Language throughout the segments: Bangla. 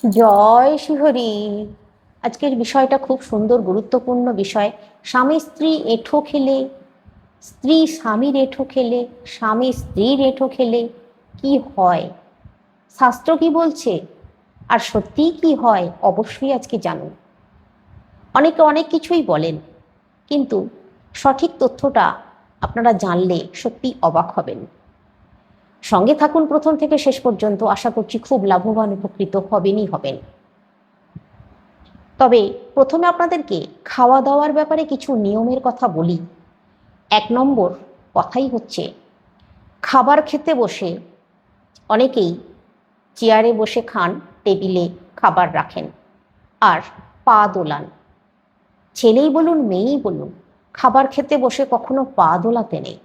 জয় শিহরি। আজকের বিষয়টা খুব সুন্দর, গুরুত্বপূর্ণ বিষয়। স্বামী স্ত্রী এঁঠো খেলে, স্ত্রী স্বামীর এঁঠো খেলে, স্বামী স্ত্রীর এঁঠো খেলে কি হয়, শাস্ত্র কি বলছে, আর সত্যিই কি হয়, অবশ্যই আজকে জানুন। অনেকে অনেক কিছুই বলেন, কিন্তু সঠিক তথ্যটা আপনারা জানলে সত্যি অবাক হবেন। সঙ্গে থাকুন প্রথম থেকে শেষ পর্যন্ত, আশা করছি খুব লাভবান উপকৃত হবেনই হবেন। তবে প্রথমে আপনাদেরকে খাওয়া দাওয়ার ব্যাপারে কিছু নিয়মের কথা বলি। 1 নম্বর কথাই হচ্ছে, খাবার খেতে বসে অনেকেই চেয়ারে বসে খান, টেবিলে খাবার রাখেন আর পা দোলান। ছেলেই বলুন মেয়েই বলুন, খাবার খেতে বসে কখনো পা দোলাতে নেই।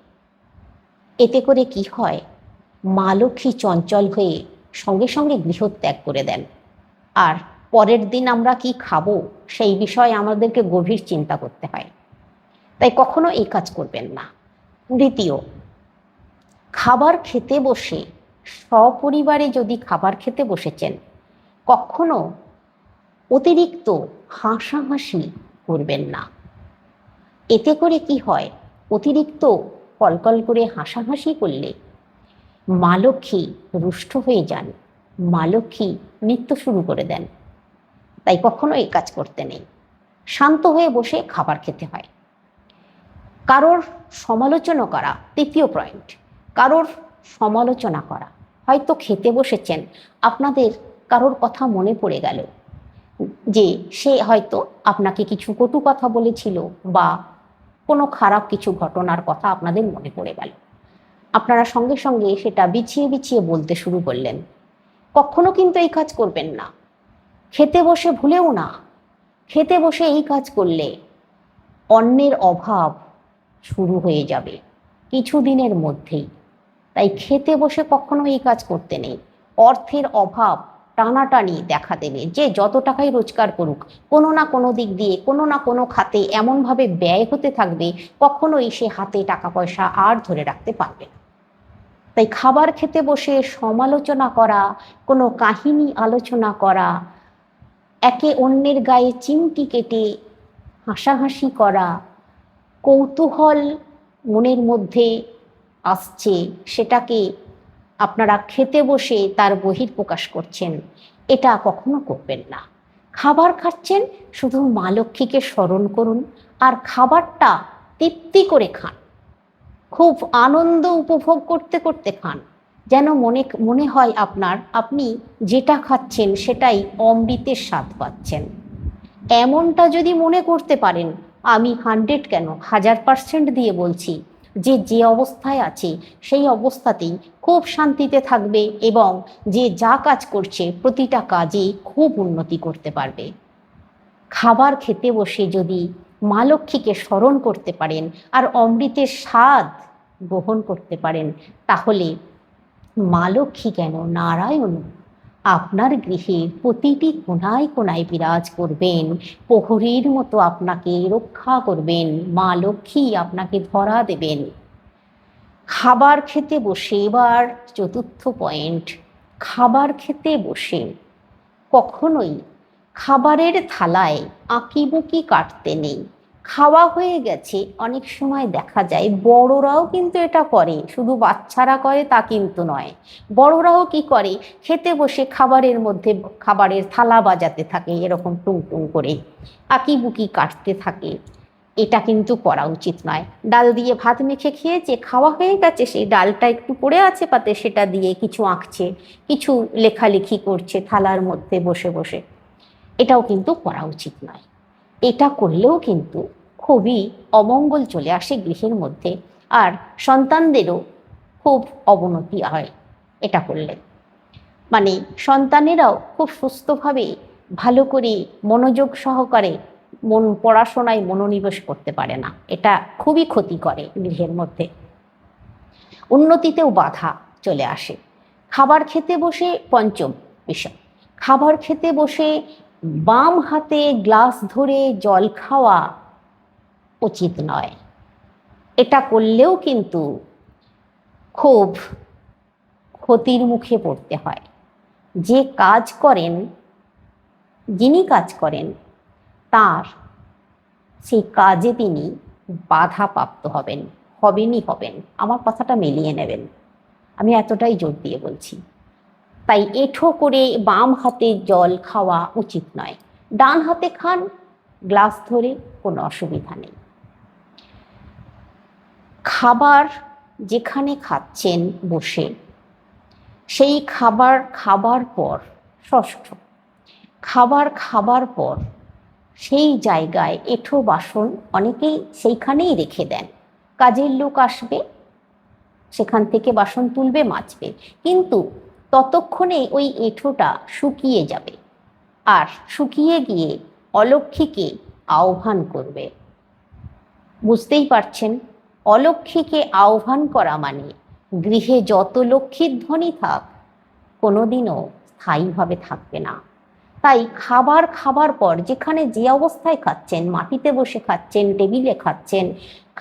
এতে করে কি হয়, মা লক্ষ্মী চঞ্চল হয়ে সঙ্গে সঙ্গে গৃহত্যাগ করে দেন, আর পরের দিন আমরা কি খাবো সেই বিষয়ে আমাদেরকে গভীর চিন্তা করতে হয়। তাই কখনো এই কাজ করবেন না। দ্বিতীয়, খাবার খেতে বসে সপরিবারে যদি খাবার খেতে বসেছেন, কখনো অতিরিক্ত হাসাহাসি করবেন না। এতে করে কি হয়, অতিরিক্ত কলকল করে হাসাহাসি করলে মা লক্ষ্মী রুষ্ট হয়ে যান, মা লক্ষ্মী নৃত্য শুরু করে দেন। তাই কখনো এই কাজ করতে নেই। শান্ত হয়ে বসে খাবার খেতে হয়। কারোর সমালোচনা করা, তৃতীয় পয়েন্ট, কারোর সমালোচনা করা। হয়তো খেতে বসেছেন, আপনাদের কারোর কথা মনে পড়ে গেল যে সে হয়তো আপনাকে কিছু কটু কথা বলেছিল, বা কোনো খারাপ কিছু ঘটনার কথা আপনাদের মনে পড়ে গেল। আপনারা সঙ্গে সঙ্গে সেটা বিছিয়ে বিছিয়ে বলতে শুরু করলেন। কখনো কিন্তু এই কাজ করবেন না। খেতে বসে ভুলেও না। খেতে বসে এই কাজ করলে অন্নের অভাব শুরু হয়ে যাবে কিছুদিনের মধ্যেই। তাই খেতে বসে কখনো এই কাজ করতে নেই। অর্থের অভাব টানাটানি দেখা দেবে। যে যত টাকাই রোজগার করুক, কোনো না কোনো দিক দিয়ে, কোনো না কোনো খাতে এমনভাবে ব্যয় হতে থাকবে, কখনোই সে হাতে টাকা পয়সা আর ধরে রাখতে পারবে না। তাই খাবার খেতে বসে সমালোচনা করা, কোনো কাহিনী আলোচনা করা, একে অন্যের গায়ে চিমটি কেটে হাসাহাসি করা, কৌতূহল মনের মধ্যে আসছে, সেটাকে আপনারা খেতে বসে তার বহিঃপ্রকাশ করছেন, এটা কখনো করবেন না। খাবার খাচ্ছেন, শুধু মা লক্ষ্মীকে স্মরণ করুন আর খাবারটা তৃপ্তি করে খান। খুব আনন্দ উপভোগ করতে করতে খান, যেন মনে মনে হয় আপনি যেটা খাচ্ছেন সেটাই অমৃতের স্বাদ পাচ্ছেন। এমনটা যদি মনে করতে পারেন, আমি 100 কেন 1000% দিয়ে বলছি যে যে অবস্থায় আছে সেই অবস্থাতেই খুব শান্তিতে থাকবে, এবং যে যা কাজ করছে প্রতিটা কাজে খুব উন্নতি করতে পারবে। খাবার খেতে বসে যদি মা লক্ষ্মীকে স্মরণ করতে পারেন আর অমৃতের স্বাদ গ্রহণ করতে পারেন, তাহলে মা লক্ষ্মী কেন, নারায়ণ আপনার গৃহের প্রতিটি কোণায় কোণায় বিরাজ করবেন, প্রহরীর মতো আপনাকে রক্ষা করবেন। মা লক্ষ্মী আপনাকে ধরা দেবেন। খাবার খেতে বসে, এবার চতুর্থ পয়েন্ট, খাবার খেতে বসে কখনোই খাবারের থালায় আঁকিবুকি কাটতে নেই। খাওয়া হয়ে গেছে, অনেক সময় দেখা যায় বড়রাও কিন্তু এটা করে, শুধু বাচ্চারা করে তা কিন্তু নয়। বড়রাও কি করে, খেতে বসে খাবারের মধ্যে খাবারের থালা বাজাতে থাকে, এরকম টুং টুং করে আঁকিবুকি কাটতে থাকে। এটা কিন্তু করা উচিত নয়। ডাল দিয়ে ভাত মেখে খেয়েছে, খাওয়া হয়ে গেছে, সেই ডালটা একটু পড়ে আছে পাতে, সেটা দিয়ে কিছু আঁকছে, কিছু লেখালেখি করছে থালার মধ্যে বসে বসে। এটাও কিন্তু করা উচিত নয়। এটা করলেও কিন্তু খুবই অমঙ্গল চলে আসে গৃহের মধ্যে, আর সন্তানদেরও খুব অবনতি হয় এটা করলে। মানে সন্তানেরাও খুব সুস্থভাবে ভালো করে মনোযোগ সহকারে পড়াশোনায় মনোনিবেশ করতে পারে না। এটা খুবই ক্ষতি করে গৃহের মধ্যে, উন্নতিতেও বাধা চলে আসে। খাবার খেতে বসে পঞ্চম বিষয়, খাবার খেতে বসে বাম হাতে গ্লাস ধরে জল খাওয়া উচিত নয়। এটা করলেও কিন্তু খুব ক্ষতির মুখে পড়তে হয়। যে কাজ করেন যিনি কাজ করেন তার সেই কাজে তিনি বাধাপ্রাপ্ত হবেনই হবেন। আমার কথাটা মিলিয়ে নেবেন, আমি এতটাই জোর দিয়ে বলছি। তাই এঁঠো করে বাম হাতে জল খাওয়া উচিত নয়। ডান হাতে খান গ্লাস ধরে, কোনো অসুবিধা নেই। খাবার যেখানে খাচ্ছেন বসে, সেই খাবার খাবার পর, ষষ্ঠ, খাবার খাবার পর সেই জায়গায় এঁঠো বাসন অনেকেই সেইখানেই রেখে দেন। কাজের লোক আসবে, সেখান থেকে বাসন তুলবে, মাজবে, কিন্তু ততক্ষণে ওই এঁঠোটা শুকিয়ে যাবে, আর শুকিয়ে গিয়ে অলক্ষ্মীকে আহ্বান করবে। বুঝতেই পারছেন, অলক্ষ্মীকে আহ্বান করা মানে গৃহে যত লক্ষ্মীর ধ্বনি থাক কোনোদিনও স্থায়ীভাবে থাকবে না। তাই খাবার খাবার পর যেখানে যে অবস্থায় খাচ্ছেন, মাটিতে বসে খাচ্ছেন, টেবিলে খাচ্ছেন,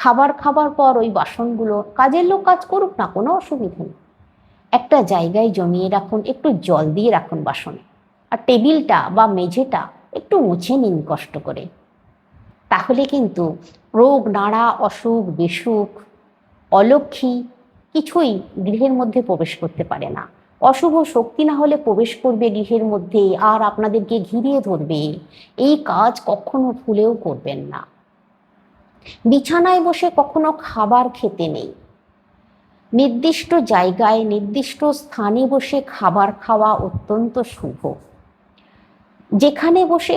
খাবার খাবার পর ওই বাসনগুলো কাজের লোক কাজ করুক না, কোনো অসুবিধা নেই, একটা জায়গায় জমিয়ে রাখুন, একটু জল দিয়ে রাখুন বাসনে, আর টেবিলটা বা মেঝেটা একটু মুছে নিন কষ্ট করে। তাহলে কিন্তু রোগ নাড়া, অসুখ বিসুখ, অলক্ষ্মী কিছুই গৃহের মধ্যে প্রবেশ করতে পারে না। অশুভ শক্তি না হলে প্রবেশ করবে গৃহের মধ্যে আর আপনাদেরকে ঘিরে ধরবে। এই কাজ কখনো ভুলেও করবেন না। বিছানায় বসে কখনো খাবার খেতে নেই। নির্দিষ্ট জায়গায় নির্দিষ্ট স্থানে বসে খাবার খাওয়া অত্যন্ত শুভ। যেখানে বসে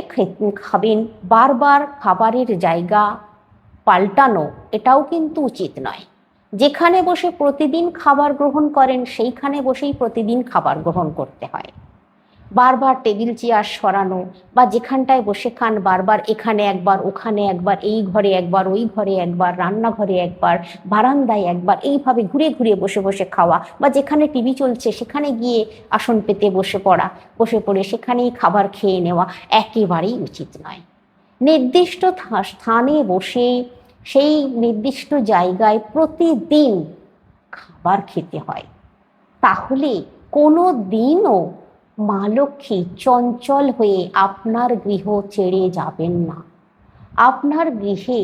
খাবেন বারবার খাবারের জায়গা পাল্টানো এটাও কিন্তু উচিত নয়। যেখানে বসে প্রতিদিন খাবার গ্রহণ করেন সেইখানে বসেই প্রতিদিন খাবার গ্রহণ করতে হয়। বারবার টেবিল চেয়ার সরানো বা যেখানটায় বসে খান বারবার এখানে একবার, ওখানে একবার, এই ঘরে একবার, ওই ঘরে একবার, রান্নাঘরে একবার, বারান্দায় একবার, এইভাবে ঘুরে ঘুরে বসে বসে খাওয়া, বা যেখানে টিভি চলছে সেখানে গিয়ে আসন পেতে বসে পড়ে সেখানেই খাবার খেয়ে নেওয়া একেবারেই উচিত নয়। নির্দিষ্ট স্থানে বসে সেই নির্দিষ্ট জায়গায় প্রতিদিন খাবার খেতে হয়। তাহলে কোনো দিনও মা লক্ষ্মী চঞ্চল হয়ে আপনার গৃহ ছেড়ে যাবেন না। আপনার গৃহে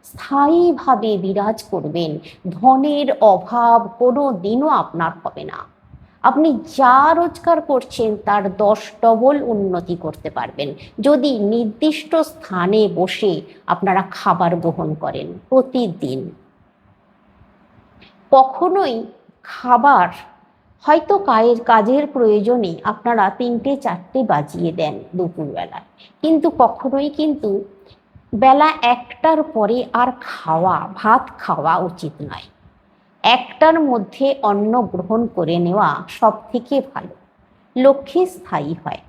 স্থায়ীভাবে বিরাজ করবেন। ধনের অভাব কোনো দিনও আপনার হবে না। আপনি যা রোজগার করছেন তার 10 ডবল উন্নতি করতে পারবেন যদি নির্দিষ্ট স্থানে বসে আপনারা খাবার গ্রহণ করেন প্রতিদিন। কখনোই খাবার হয়তো কাজের প্রয়োজনে আপনারা 3টে-4টে বাজিয়ে দেন দুপুরবেলায়, কিন্তু কখনোই কিন্তু বেলা 1টার পরে আর ভাত খাওয়া উচিত নয়। 1টার মধ্যে অন্ন গ্রহণ করে নেওয়া সব থেকে ভালো, লক্ষ্মী স্থায়ী হয়।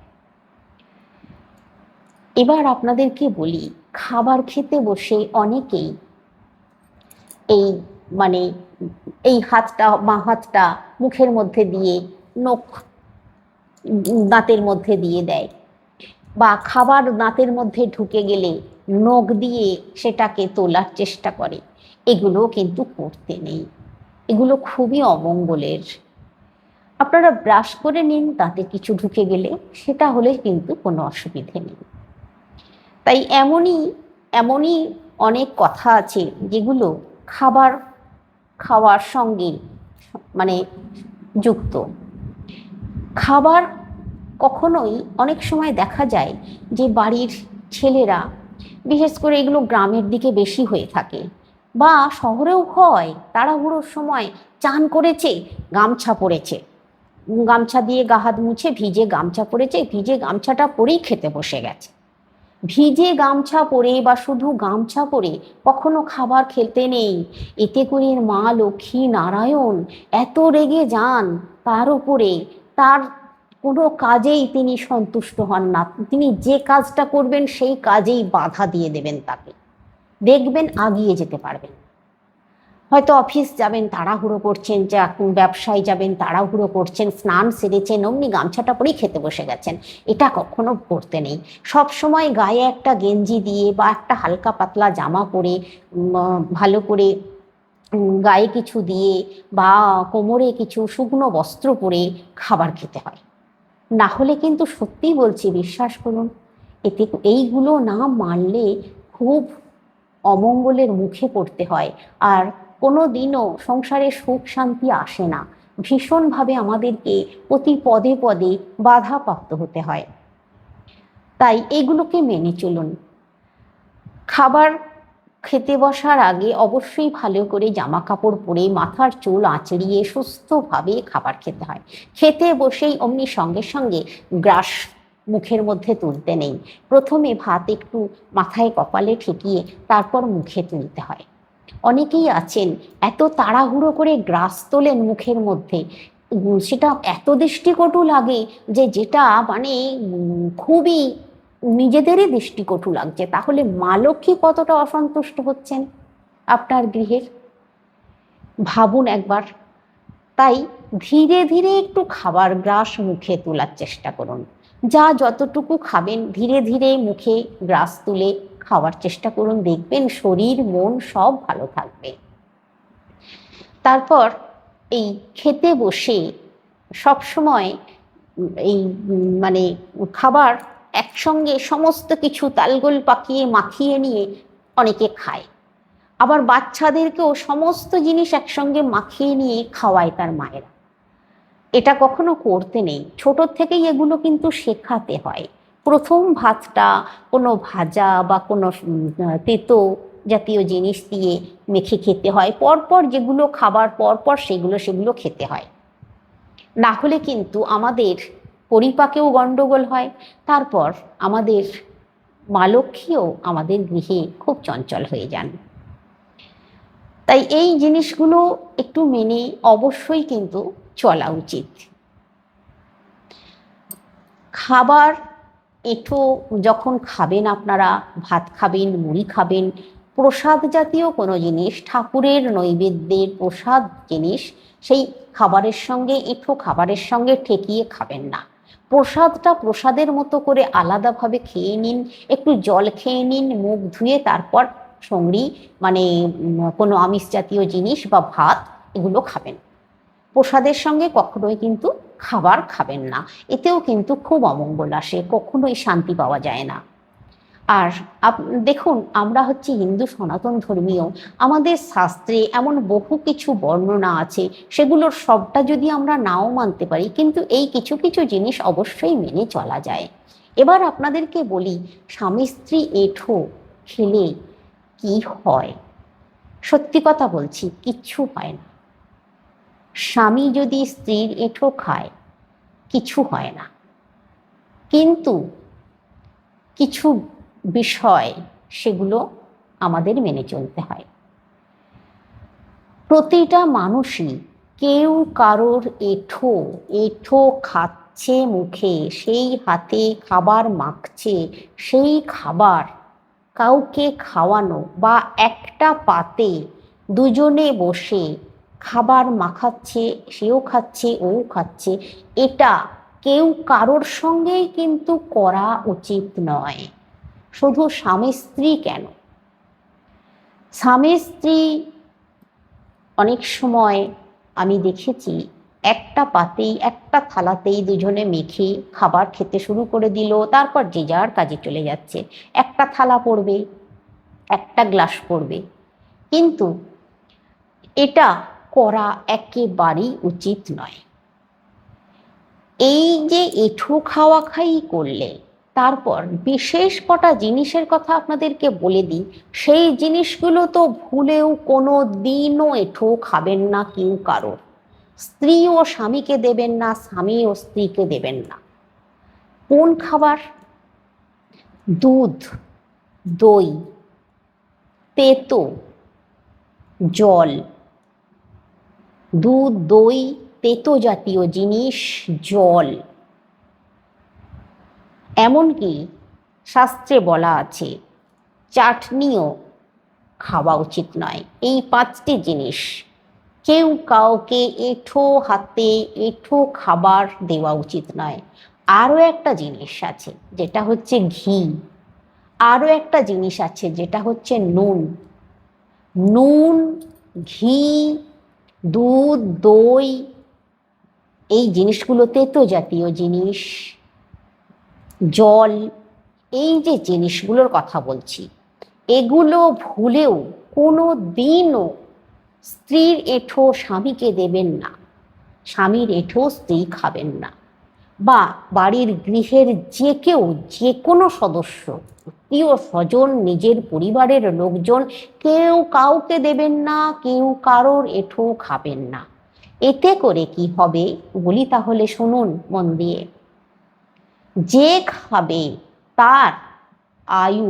এবার আপনাদেরকে বলি, খাবার খেতে বসে অনেকেই এই মানে এই বাঁ হাতটা মুখের মধ্যে দিয়ে দাঁতের মধ্যে দিয়ে দেয়, বা খাবার দাঁতের মধ্যে ঢুকে গেলে নখ দিয়ে সেটাকে তোলার চেষ্টা করে। এগুলো কিন্তু করতে নেই, এগুলো খুবই অমঙ্গলের। আপনারা ব্রাশ করে নিন, দাঁতে কিছু ঢুকে গেলে সেটা হলে কিন্তু কোনো অসুবিধে নেই। তাই এমনই অনেক কথা আছে যেগুলো খাবার খাওয়ার সঙ্গে যুক্ত। খাবার কখনোই অনেক সময় দেখা যায় যে বাড়ির ছেলেরা, বিশেষ করে এগুলো গ্রামের দিকে বেশি হয়ে থাকে বা শহরেও হয়, তাড়াহুড়োর সময় চান করেছে, গামছা পরেছে, গামছা দিয়ে গা হাত মুছে ভিজে গামছা পরেছে, ভিজে গামছাটা পরেই খেতে বসে গেছে। ভিজে গামছা পরে বা শুধু গামছা পরে কখনো খাবার খেতে নেই। এতে করে মা লক্ষ্মী নারায়ণ এত রেগে যান তার উপরে, তার কোনো কাজেই তিনি সন্তুষ্ট হন না। তিনি যে কাজটা করবেন সেই কাজেই বাধা দিয়ে দেবেন তাকে, দেখবেন আগিয়ে যেতে পারবেন। হয়তো অফিস যাবেন, তাড়াহুড়ো করছেন, ব্যবসায় যাবেন, তাড়াহুড়ো করছেন, স্নান সেরেছেন, অমনি গামছাটা পরেই খেতে বসে গেছেন। এটা কখনো করতে নেই। সব সময় গায়ে একটা গেঞ্জি দিয়ে বা একটা হালকা পাতলা জামা পরে, ভালো করে গায়ে কিছু দিয়ে বা কোমরে কিছু শুকনো বস্ত্র পরে খাবার খেতে হয়। না হলে কিন্তু সত্যিই বলছি, বিশ্বাস করুন, এতে এইগুলো না মানলে খুব অমঙ্গলের মুখে পড়তে হয়, আর কোনো দিনও সংসারে সুখ শান্তি আসে না। ভীষণভাবে আমাদেরকে প্রতি পদে পদে বাধাপ্রাপ্ত হতে হয়। তাই এগুলোকে মেনে চলুন। খাবার খেতে বসার আগে অবশ্যই ভালো করে জামা কাপড় পরে মাথার চুল আঁচড়িয়ে সুস্থভাবে খাবার খেতে হয়। খেতে বসেই অমনি সঙ্গে সঙ্গে গ্রাস মুখের মধ্যে তুলতে নেই। প্রথমে ভাত একটু মাথায় কপালে ঠেকিয়ে তারপর মুখে তুলতে হয়। অনেকেই আছেন এত তাড়াহুড়ো করে গ্রাস তোলেন মুখের মধ্যে, সেটা এত দৃষ্টিকটু লাগে যে যেটা মানে খুবই নিজেদেরই দৃষ্টিকটু লাগছে। তাহলে মা লক্ষ্মী কতটা অসন্তুষ্ট হচ্ছেন আপনার গৃহের, ভাবুন একবার। তাই ধীরে ধীরে একটু খাবার গ্রাস মুখে তোলার চেষ্টা করুন। যা যতটুকু খাবেন ধীরে ধীরে মুখে গ্রাস তুলে খাওয়ার চেষ্টা করুন, দেখবেন শরীর মন সব ভালো থাকবে। তারপর এই খেতে বসে সবসময় এই মানে খাবার একসঙ্গে সমস্ত কিছু তালগোল পাকিয়ে মাখিয়ে নিয়ে অনেকে খায়, আবার বাচ্চাদেরকেও সমস্ত জিনিস একসঙ্গে মাখিয়ে নিয়ে খাওয়ায় তার মায়েরা। এটা কখনো করতে নেই, ছোট থেকেই এগুলো কিন্তু শেখাতে হয়। প্রথম ভাতটা কোনো ভাজা বা কোনো তেতো জাতীয় জিনিস দিয়ে মেখে খেতে হয়, পরপর যেগুলো খাবার পরপর সেগুলো খেতে হয়। না হলে কিন্তু আমাদের পরিপাকেও গণ্ডগোল হয়, তারপর আমাদের মা লক্ষ্মীও আমাদের গৃহে খুব চঞ্চল হয়ে যান। তাই এই জিনিসগুলো একটু মেনে অবশ্যই কিন্তু চলা উচিত। খাবার এঁঠো যখন খাবেন, আপনারা ভাত খাবেন, মুড়ি খাবেন, প্রসাদ জাতীয় কোনো জিনিস, ঠাকুরের নৈবেদ্যের প্রসাদ জিনিস, সেই খাবারের সঙ্গে এঁঠো খাবারের সঙ্গে ঠেকিয়ে খাবেন না। প্রসাদটা প্রসাদের মতো করে আলাদাভাবে খেয়ে নিন, একটু জল খেয়ে নিন, মুখ ধুয়ে তারপর সঙ্গী মানে কোনো আমিষ জাতীয় জিনিস বা ভাত এগুলো খাবেন। প্রসাদের সঙ্গে কখনোই কিন্তু খাবার খাবেন না, এতেও কিন্তু খুব অমঙ্গল আসে, কখনোই শান্তি পাওয়া যায় না। আর দেখুন, আমরা হচ্ছে হিন্দু সনাতন ধর্মীয়, আমাদের শাস্ত্রে এমন বহু কিছু বর্ণনা আছে, সেগুলোর সবটা যদি আমরা নাও মানতে পারি, কিন্তু এই কিছু কিছু জিনিস অবশ্যই মেনে চলা যায়। এবার আপনাদেরকে বলি, স্বামী স্ত্রী এঁঠো খেলে কি হয়? সত্যি কথা বলছি, কিচ্ছু হয় না। স্বামী যদি স্ত্রীর এঁঠো খায় কিছু হয় না, কিন্তু কিছু বিষয় সেগুলো আমাদের মেনে চলতে হয়। প্রতিটা মানুষই কেউ কারোর এঁঠো এঁঠো খাচ্ছে মুখে, সেই হাতে খাবার মাখছে, সেই খাবার কাউকে খাওয়ানো বা একটা পাতে দুজনে বসে খাবার মাখাচ্ছে, সেও খাচ্ছে ও খাচ্ছে, এটা কেউ কারোর সঙ্গেই কিন্তু করা উচিত নয়। শুধু স্বামী স্ত্রী কেন, স্বামী স্ত্রী অনেক সময় আমি দেখেছি একটা পাতেই একটা থালাতেই দুজনে মেখে খাবার খেতে শুরু করে দিল, তারপর যে যার কাজে চলে যাচ্ছে। একটা থালা পড়বে, একটা গ্লাস পড়বে, কিন্তু এটা করা একেবারেই উচিত নয়। এই যে এঁঠো খাওয়া খাই করলে, তারপর বিশেষ কটা জিনিসের কথা আপনাদেরকে বলে দিই, সেই জিনিসগুলো তো ভুলেও কোনো দিনও এঁঠো খাবেন না কেউ কারোর। স্ত্রী ও স্বামীকে দেবেন না, স্বামী ও স্ত্রীকে দেবেন না। কোন খাবার? দুধ, দই, তেতো জল, দুধ, দই, তেতো জাতীয় জিনিস, জল, এমনকি শাস্ত্রে বলা আছে চাটনিও খাওয়া উচিত নয়। এই 5টি জিনিস কেউ কাউকে এঁঠো হাতে এঁঠো খাবার দেওয়া উচিত নয়। আরও একটা জিনিস আছে যেটা হচ্ছে ঘি, আরও একটা জিনিস আছে যেটা হচ্ছে নুন। নুন, ঘি, দুধ, দই, এই জিনিসগুলো তেতো জাতীয় জিনিস, জল, এই যে জিনিসগুলোর কথা বলছি, এগুলো ভুলেও কোনো দিনও স্ত্রীর এঁঠো স্বামীকে দেবেন না, স্বামীর এঁঠো স্ত্রী খাবেন না, বা বাড়ির গৃহের যে কেউ, যে কোনো সদস্য, আত্মীয় স্বজন, নিজের পরিবারের লোকজন, কেউ কাউকে দেবেন না, কেউ কারোর এঁঠো খাবেন না। এতে করে কি হবে বলি, তাহলে শুনুন মন দিয়ে। যে খাবে তার আয়ু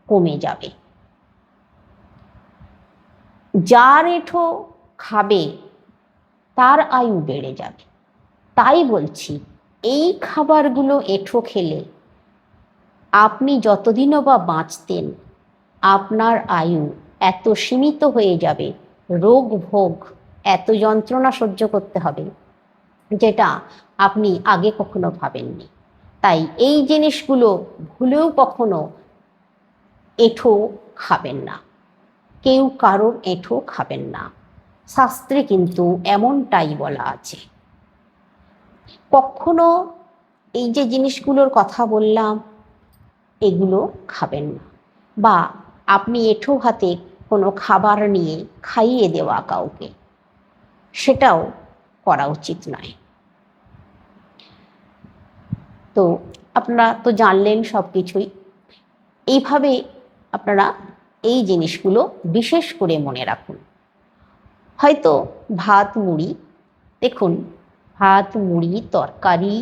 কমে যাবে, যার এঁঠো খাবে তার আয়ু বেড়ে যাবে। তাই বলছি, এই খাবারগুলো এঁঠো খেলে আপনি যতদিনও বা বাঁচতেন, আপনার আয়ু এত সীমিত হয়ে যাবে, রোগ ভোগ, এত যন্ত্রণা সহ্য করতে হবে যেটা আপনি আগে কখনো ভাবেননি। তাই এই জিনিসগুলো ভুলেও কখনো এঁঠো খাবেন না, কেউ কারোর এঁঠো খাবেন না। শাস্ত্রে কিন্তু এমনটাই বলা আছে। কখনো এই যে জিনিসগুলোর কথা বললাম এগুলো খাবেন না, বা আপনি এঁঠো হাতে কোনো খাবার নিয়ে খাইয়ে দেওয়া কাউকে, সেটাও করা উচিত নয়। তো আপনারা তো জানলেন সব কিছুই। এইভাবে আপনারা এই জিনিসগুলো বিশেষ করে মনে রাখুন। হয়তো ভাত মুড়ি, দেখুন ভাত মুড়ি, তরকারি,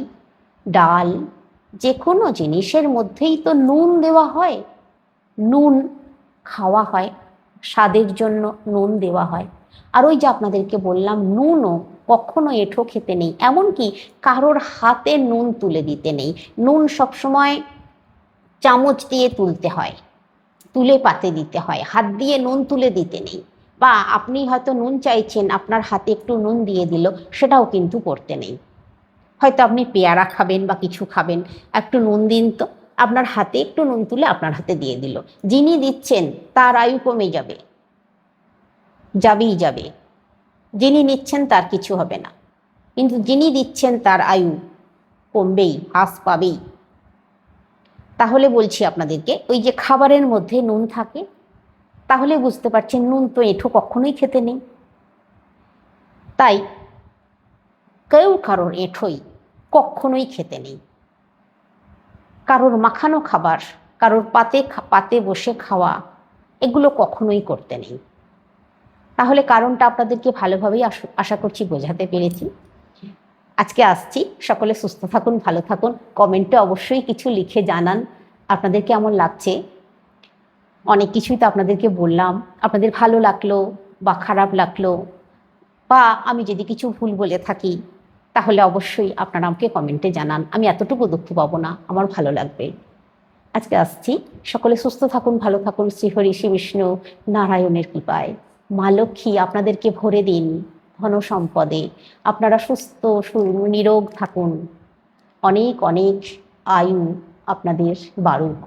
ডাল, যে কোনো জিনিসের মধ্যেই তো নুন দেওয়া হয়, নুন খাওয়া হয়, স্বাদের জন্য নুন দেওয়া হয়। আর ওই যে আপনাদেরকে বললাম, নুনও কখনো এঁঠো খেতে নেই, এমনকি কারোর হাতে নুন তুলে দিতে নেই। নুন সবসময় চামচ দিয়ে তুলতে হয়, তুলে পাতে দিতে হয়, হাত দিয়ে নুন তুলে দিতে নেই। বা আপনি হয়তো নুন চাইছেন, আপনার হাতে একটু নুন দিয়ে দিল, সেটাও কিন্তু করতে নেই। হয়তো আপনি পেয়ারা খাবেন বা কিছু খাবেন, একটু নুন দিন তো, আপনার হাতে একটু নুন তুলে আপনার হাতে দিয়ে দিল। যিনি দিচ্ছেন তার আয়ু কমে যাবে, যাবেই যাবে। যিনি নিচ্ছেন তার কিছু হবে না, কিন্তু যিনি দিচ্ছেন তার আয়ু কমবেই, হ্রাস পাবেই। তাহলে বলছি আপনাদেরকে, ওই যে খাবারের মধ্যে নুন থাকে, তাহলে বুঝতে পারছেন নুন তো এঁঠো কখনোই খেতে নেই। তাই কেউ কারোর এঁঠোই কখনোই খেতে নেই। কারোর মাখানো খাবার, কারোর পাতে বসে খাওয়া, এগুলো কখনোই করতে নেই। তাহলে কারণটা আপনাদেরকে ভালোভাবেই আশা করছি বোঝাতে পেরেছি। আজকে আসছি, সকলে সুস্থ থাকুন, ভালো থাকুন। কমেন্টে অবশ্যই কিছু লিখে জানান আপনাদের কেমন লাগছে। অনেক কিছুই তো আপনাদেরকে বললাম, আপনাদের ভালো লাগলো বা খারাপ লাগলো, বা আমি যদি কিছু ভুল বলে থাকি তাহলে অবশ্যই আপনারা আমাকে কমেন্টে জানান। আমি এতটুকু দুঃখ পাবো না, আমার ভালো লাগবে। আজকে আসছি, সকলে সুস্থ থাকুন, ভালো থাকুন। শ্রীহরি শ্রী বিষ্ণু নারায়ণের কৃপায় মা লক্ষ্মী আপনাদেরকে ভরে দিন ধন সম্পদে। আপনারা সুস্থ নিরোগ থাকুন, অনেক অনেক আয়ু আপনাদের বাড়ুক।